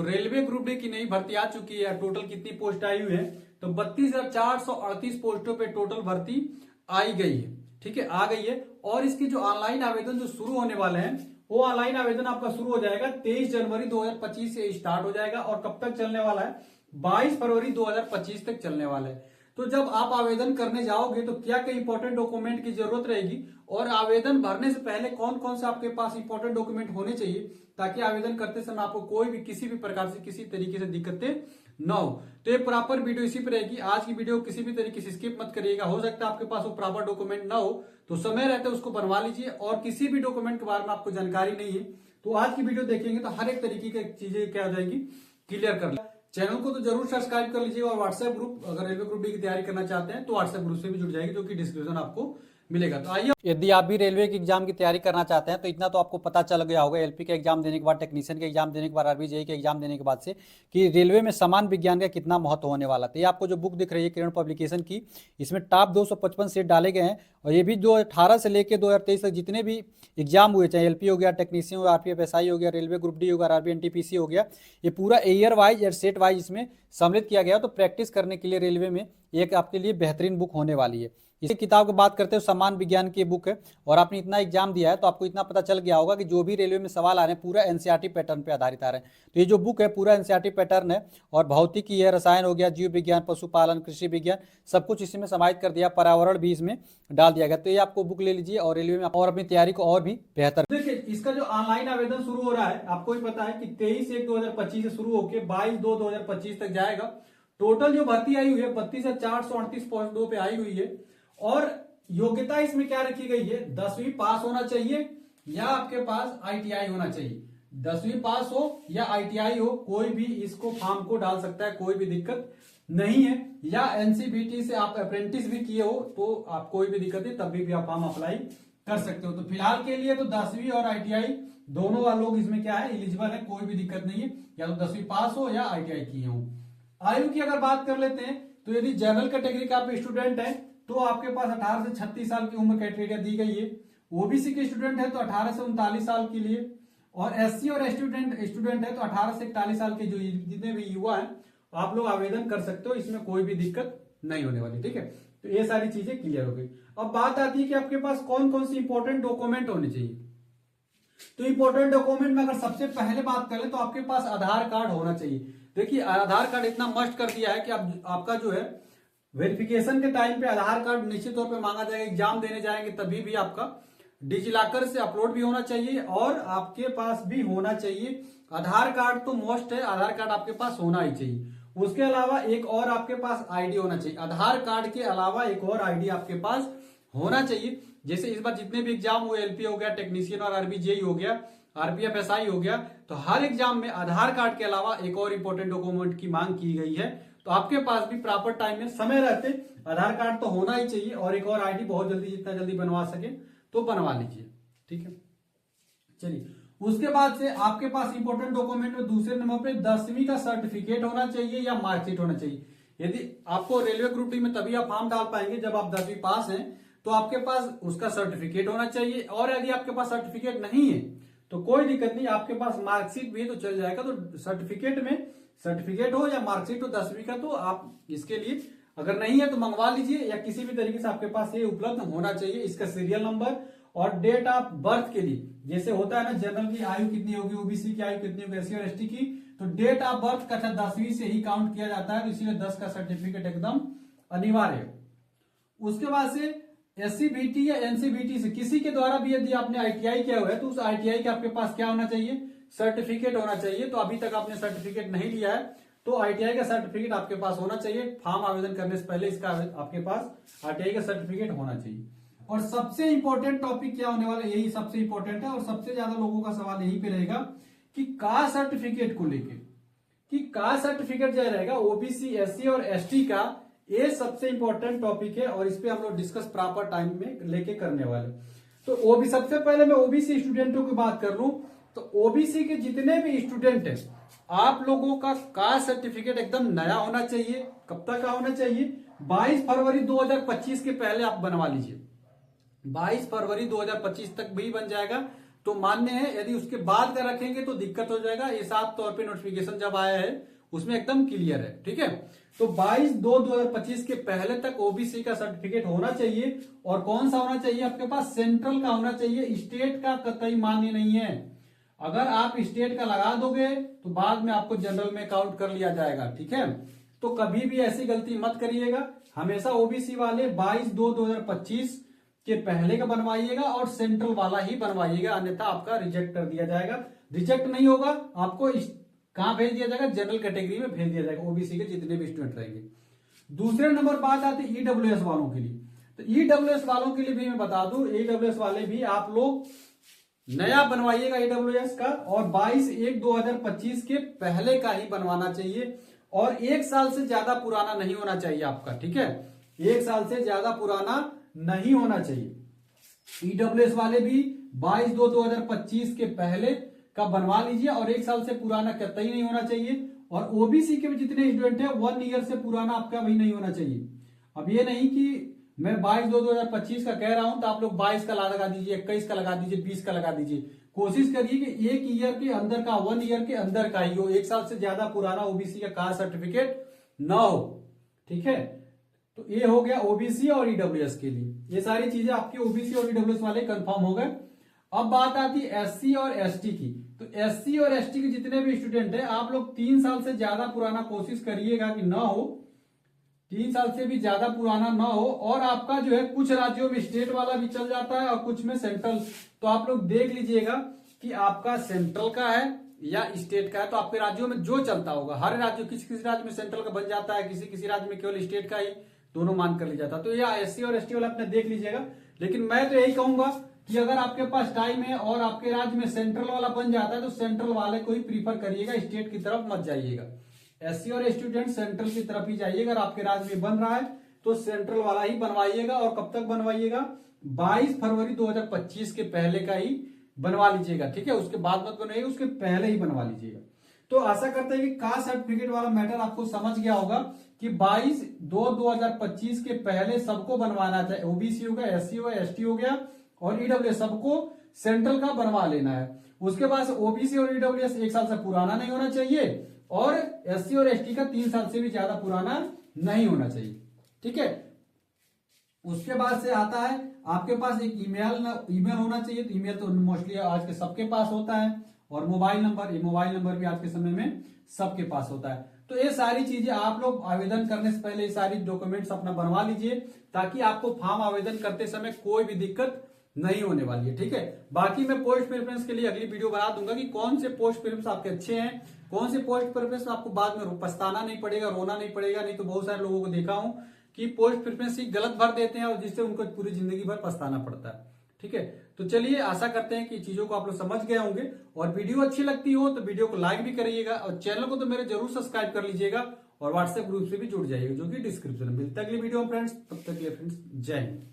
Railway group D की नई भर्ती आ चुकी है। टोटल कितनी पोस्ट आई हुई है? तो 32,438 पोस्टों पे टोटल भर्ती आई गई है। ठीक है, आ गई है। और इसकी जो ऑनलाइन आवेदन जो शुरू होने वाले हैं, वो ऑनलाइन आवेदन आपका शुरू हो जाएगा 23 जनवरी 2025 से स्टार्ट हो जाएगा और कब तक चलने वाला है? 22 फरवरी 2025 तक चलने वाला है। तो जब आप आवेदन करने जाओगे तो क्या क्या इंपॉर्टेंट डॉक्यूमेंट की जरूरत रहेगी और आवेदन भरने से पहले कौन कौन से आपके पास इंपॉर्टेंट डॉक्यूमेंट होने चाहिए, ताकि आवेदन करते समय आपको कोई भी किसी भी प्रकार से किसी तरीके से दिक्कतें ना हो। तो ये प्रॉपर वीडियो इसी पे रहेगी। आज की वीडियो किसी भी तरीके से स्किप मत करिएगा। हो सकता है आपके पास वो प्रॉपर डॉक्यूमेंट ना हो, तो समय रहते उसको बनवा लीजिए। और किसी भी डॉक्यूमेंट के बारे में आपको जानकारी नहीं है तो आज की वीडियो देखेंगे तो हर एक तरीके की चीजें क्या हो जाएगी, क्लियर कर। चैनल को तो जरूर सब्सक्राइब कर लीजिएगा और व्हाट्सएप ग्रुप, अगर रेलवे ग्रुप डी की तैयारी करना चाहते हैं तो व्हाट्सएप ग्रुप से भी जुड़ जाएगी, जो कि डिस्क्रिप्शन आपको मिलेगा। तो आइए, यदि आप भी रेलवे के एग्जाम की तैयारी करना चाहते हैं तो इतना तो आपको पता चल गया होगा एलपी के एग्जाम देने के बाद, टेक्नीशियन के एग्जाम देने के बाद, आरबीजेई के एग्जाम देने के बाद से कि रेलवे में समान विज्ञान का कितना महत्व होने वाला था। ये आपको जो बुक दिख रही है किरण पब्लिकेशन की, इसमें टॉप 255 सेट डाले गए हैं। और ये भी 2018 से लेकर 2023 तक जितने भी एग्जाम हुए, चाहे एलपी हो गया, टेक्नीशियन हो गया, आरपीएफ एसआई हो गया, रेलवे ग्रुप डी हो गया, आरबी एनटीपीसी हो गया, ये पूरा ईयर वाइज और सेट वाइज इसमें सम्मिलित किया गया। तो प्रैक्टिस करने के लिए रेलवे में एक आपके लिए बेहतरीन बुक होने वाली है। इसी किताब की बात करते हो, समान विज्ञान की बुक है और आपने इतना एग्जाम दिया है तो आपको इतना पता चल गया होगा कि जो भी रेलवे में सवाल आ रहे हैं पूरा एनसीईआरटी पैटर्न पे आधारित आ रहे हैं। तो ये जो बुक है पूरा एनसीईआरटी पैटर्न है और भौतिकी है, रसायन हो गया, जीव विज्ञान, पशुपालन, कृषि विज्ञान, सब कुछ इसी में समाहित कर दिया, पर्यावरण भी इसमें डाल दिया गया। तो ये आपको बुक ले लीजिए और रेलवे में और अपनी तैयारी को और भी बेहतर। देखिए, इसका जो ऑनलाइन आवेदन शुरू हो रहा है, आपको भी पता है कि 23/1/2025 से शुरू होकर 22/2/2025 तक जाएगा। टोटल जो भर्ती आई हुई है 32,438 पोस्टों पे आई हुई है। और योग्यता इसमें क्या रखी गई है? 10वीं पास होना चाहिए या आपके पास आईटीआई होना चाहिए। 10वीं पास हो या आईटीआई हो, कोई भी इसको फॉर्म को डाल सकता है, कोई भी दिक्कत नहीं है। या एनसीबीटी से आप अप्रेंटिस भी किए हो तो आप कोई भी दिक्कत नहीं, तभी भी आप फॉर्म अप्लाई कर सकते हो। तो फिलहाल के लिए तो 10वीं और आईटीआई दोनों वाले लोग इसमें क्या है, एलिजिबल है, कोई भी दिक्कत नहीं है, या तो 10वीं पास हो या आईटीआई किए हो। आयु की अगर बात कर लेते हैं तो यदि जनरल कैटेगरी का आप स्टूडेंट है तो आपके पास 18 से 36 साल की उम्र क्राइटेरिया दी गई है। ओबीसी के स्टूडेंट है तो 18 से 39 साल के लिए, और एससी और स्टूडेंट है तो 18 से 41 साल के जो जितने भी युवा हैं आप लोग आवेदन कर सकते हो, इसमें कोई भी दिक्कत नहीं होने वाली। ठीक है, तो ये सारी चीजें क्लियर हो गई। अब बात आती है कि आपके पास कौन कौन सी इंपॉर्टेंट डॉक्यूमेंट होने चाहिए। तो इंपॉर्टेंट डॉक्यूमेंट में अगर सबसे पहले बात करें तो आपके पास आधार कार्ड होना चाहिए। देखिए, आधार कार्ड इतना मस्ट कर दिया है कि आपका जो है वेरिफिकेशन के टाइम पे आधार कार्ड निश्चित तौर पे मांगा जाएगा। एग्जाम देने जाएंगे तभी भी आपका डिजिलॉकर से अपलोड भी होना चाहिए और आपके पास भी होना चाहिए आधार कार्ड। तो मोस्ट है, आधार कार्ड आपके पास होना ही चाहिए। उसके अलावा एक और आपके पास आईडी होना चाहिए। आधार कार्ड के अलावा एक और आईडी आपके पास होना चाहिए। जैसे इस बार जितने भी एग्जाम हुए, एलपी हो गया, टेक्नीशियन और आरबीजेई हो गया, आरपीएफ एसआई हो गया, तो हर एग्जाम में आधार कार्ड के अलावा एक और इंपॉर्टेंट डॉक्यूमेंट की मांग की गई है। तो आपके पास भी प्रॉपर टाइम में समय रहते आधार कार्ड तो होना ही चाहिए और एक और आईडी बहुत जल्दी, जितना जल्दी बनवा सके तो बनवा लीजिए। ठीक है, चलिए उसके बाद से आपके पास इंपॉर्टेंट डॉक्यूमेंट में दूसरे नंबर पे 10वीं का सर्टिफिकेट होना चाहिए या मार्कशीट होना चाहिए। यदि आपको रेलवे ग्रुप डी में तभी आप फॉर्म डाल पाएंगे जब आप 10वीं पास हैं, तो आपके पास उसका सर्टिफिकेट होना चाहिए। और यदि आपके पास सर्टिफिकेट नहीं है तो कोई दिक्कत नहीं, आपके पास मार्कशीट भी है तो चल जाएगा। तो सर्टिफिकेट में सर्टिफिकेट हो या मार्कशीट हो 10वीं का, तो आप इसके लिए अगर नहीं है तो मंगवा लीजिए, या किसी भी तरीके से आपके पास ये उपलब्ध होना चाहिए। इसका सीरियल नंबर और डेट ऑफ बर्थ के लिए, जैसे होता है ना जनरल की आयु कितनी होगी, ओबीसी की आयु कितनी होगी, एससी और एसटी की, तो डेट ऑफ बर्थ का 10वीं से ही काउंट किया जाता है। तो इसीलिए 10 का सर्टिफिकेट एकदम अनिवार्य है। उसके बाद से एससीबीटी या एनसीबीटी से किसी के द्वारा भी यदि आपने आईटीआई किया हुआ है तो उस आईटीआई के आपके पास क्या होना चाहिए, सर्टिफिकेट होना चाहिए। तो अभी तक आपने सर्टिफिकेट नहीं लिया है तो आईटीआई का सर्टिफिकेट आपके पास होना चाहिए। फॉर्म आवेदन करने से पहले इसका आपके पास आईटीआई का सर्टिफिकेट होना चाहिए। और सबसे इंपॉर्टेंट टॉपिक क्या होने वाला है, यही सबसे इंपॉर्टेंट है और सबसे ज्यादा लोगों का सवाल यही पे रहेगा कि कास्ट सर्टिफिकेट को लेके, कि कास्ट सर्टिफिकेट जो रहेगा ओबीसी, एससी और एसटी का, ये सबसे इंपॉर्टेंट टॉपिक है और इस पे हम लोग डिस्कस प्रॉपर टाइम में लेके करने वाले। तो ओबी सबसे पहले मैं ओबीसी स्टूडेंटों की बात कर लूं तो ओबीसी के जितने भी स्टूडेंट हैं आप लोगों का कास्ट सर्टिफिकेट एकदम नया होना चाहिए। कब तक का होना चाहिए? 22 फरवरी 2025 के पहले आप बनवा लीजिए। 22 फरवरी 2025 तक भी बन जाएगा तो मान्य है, यदि उसके बाद का रखेंगे तो दिक्कत हो जाएगा। ये साफ तौर पे नोटिफिकेशन जब आया है उसमें एकदम क्लियर है, ठीक है। तो 22/2/2025 के पहले तक ओबीसी का सर्टिफिकेट होना चाहिए। और कौन सा होना चाहिए आपके पास? सेंट्रल का होना चाहिए, स्टेट का कतई मान्य नहीं है। अगर आप स्टेट का लगा दोगे तो बाद में आपको जनरल में काउंट कर लिया जाएगा, ठीक है। तो कभी भी ऐसी गलती मत करिएगा, हमेशा ओबीसी वाले 22/2/2025 के पहले का बनवाइएगा और सेंट्रल वाला ही बनवाइएगा, अन्यथा आपका रिजेक्ट कर दिया जाएगा। रिजेक्ट नहीं होगा, आपको कहां भेज दिया जाएगा? जनरल कैटेगरी में भेज दिया जाएगा, ओबीसी के जितने भी स्टूडेंट रहेंगे। दूसरे नंबर बात आती है ईडब्ल्यूएस वालों के लिए। तो ईडब्ल्यूएस वालों के लिए भी मैं बता दूं, ईडब्ल्यूएस वाले भी आप लोग नया बनवाइएगा ईडब्ल्यूएस का, और 22/1/2025 के पहले का ही बनवाना चाहिए। और 1 साल से ज्यादा पुराना नहीं होना चाहिए आपका, ठीक है। 1 साल से ज्यादा पुराना नहीं होना चाहिए। ईडब्ल्यूएस वाले भी 22/2/2025 के पहले का बनवा लीजिए, और 1 साल से पुराना कतई नहीं होना चाहिए। और ओबीसी के भी जितने स्टूडेंट हैं 1 ईयर से पुराना आपका भी नहीं होना चाहिए। अब ये नहीं कि मैं 22/2/2025 का कह रहा हूं तो आप लोग 22 का लगा दीजिए, 21 का लगा दीजिए, 20 का लगा दीजिए। कोशिश करिए कि 1 ईयर के अंदर का, 1 ईयर के अंदर का ही हो, 1 साल से ज्यादा पुराना ओबीसी का कास्ट सर्टिफिकेट ना हो, ठीक है। तो ये हो गया ओबीसी और ईडब्ल्यूएस के लिए। ये सारी चीजें आपके ओबीसी और ईडब्ल्यूएस वाले कंफर्म हो गए। अब बात आती है एससी और एसटी की। तो एससी और एसटी के जितने भी स्टूडेंट हैं आप लोग 3 साल से ज्यादा पुराना कोशिश करिएगा कि ना हो, 3 साल से भी ज्यादा पुराना ना हो। और आपका जो है कुछ राज्यों में स्टेट वाला भी चल जाता है और कुछ में सेंट्रल। तो आप लोग देख लीजिएगा कि आपका सेंट्रल का है या स्टेट का है। तो आपके राज्यों में जो चलता होगा, हर राज्य, किसी किसी राज्य में सेंट्रल का बन जाता है, किसी किसी राज्य में केवल स्टेट का ही दोनों मान कर लिया जाता है। तो यह एससी और एसटी वाला अपने देख लीजिएगा। लेकिन मैं तो यही कहूंगा कि अगर आपके पास टाइम है और आपके राज्य में सेंट्रल वाला बन जाता है तो सेंट्रल वाले को ही प्रीफर करिएगा, स्टेट की तरफ मत जाइएगा। एससी और स्टूडेंट सेंट्रल की तरफ ही जाइएगा। अगर आपके राज्य में बन रहा है तो सेंट्रल वाला ही बनवाइएगा। और कब तक बनवाइएगा? 22 फरवरी 2025 के पहले का ही बनवा लीजिएगा, ठीक है। उसके बाद मत बनवाइएगा, उसके पहले ही बनवा लीजिएगा। तो आशा करते हैं कि कास्ट सर्टिफिकेट वाला मैटर आपको समझ गया होगा कि 22/2/2025 के पहले सबको बनवाना चाहिए। ओबीसी हो गया, एससी हो गया, एसटी हो गया और ईडब्ल्यूएस, सबको सेंट्रल का बनवा लेना है। उसके बाद ओबीसी और ईडब्ल्यूएस 1 साल से पुराना नहीं होना चाहिए, और एससी और एसटी का 3 साल से भी ज्यादा पुराना नहीं होना चाहिए, ठीक है। उसके बाद से आता है आपके पास एक ईमेल होना चाहिए। तो ईमेल तो मोस्टली आज के सबके पास होता है, और मोबाइल नंबर, ये मोबाइल नंबर भी आज के समय में सबके पास होता है। तो ये सारी चीजें आप लोग आवेदन करने से पहले ये सारी डॉक्यूमेंट्स अपना बनवा लीजिए, ताकि आपको फॉर्म आवेदन करते समय कोई भी दिक्कत नहीं होने वाली है, ठीक है। बाकी मैं पोस्ट प्रेफरेंस के लिए अगली वीडियो बना दूंगा कि कौन से पोस्ट प्रेफरेंस आपके अच्छे हैं, कौन से पोस्ट प्रेफरेंस आपको बाद में पछताना नहीं पड़ेगा, रोना नहीं पड़ेगा। नहीं तो बहुत सारे लोगों को देखा हूं कि पोस्ट प्रेफरेंस ही गलत भर देते हैं और जिससे उनको पूरी जिंदगी भर पछताना पड़ता है, ठीक है। तो चलिए, आशा करते हैं कि चीजों को आप लोग समझ गए होंगे। और वीडियो अच्छी लगती हो तो वीडियो को लाइक भी करिएगा, और चैनल को तो मेरे जरूर सब्सक्राइब कर लीजिएगा, और व्हाट्सएप ग्रुप से भी जुड़ जाइएगा, जो कि डिस्क्रिप्शन में मिलता है अगली वीडियो में फ्रेंड्स। तब तक के लिए फ्रेंड्स, जय हिंद।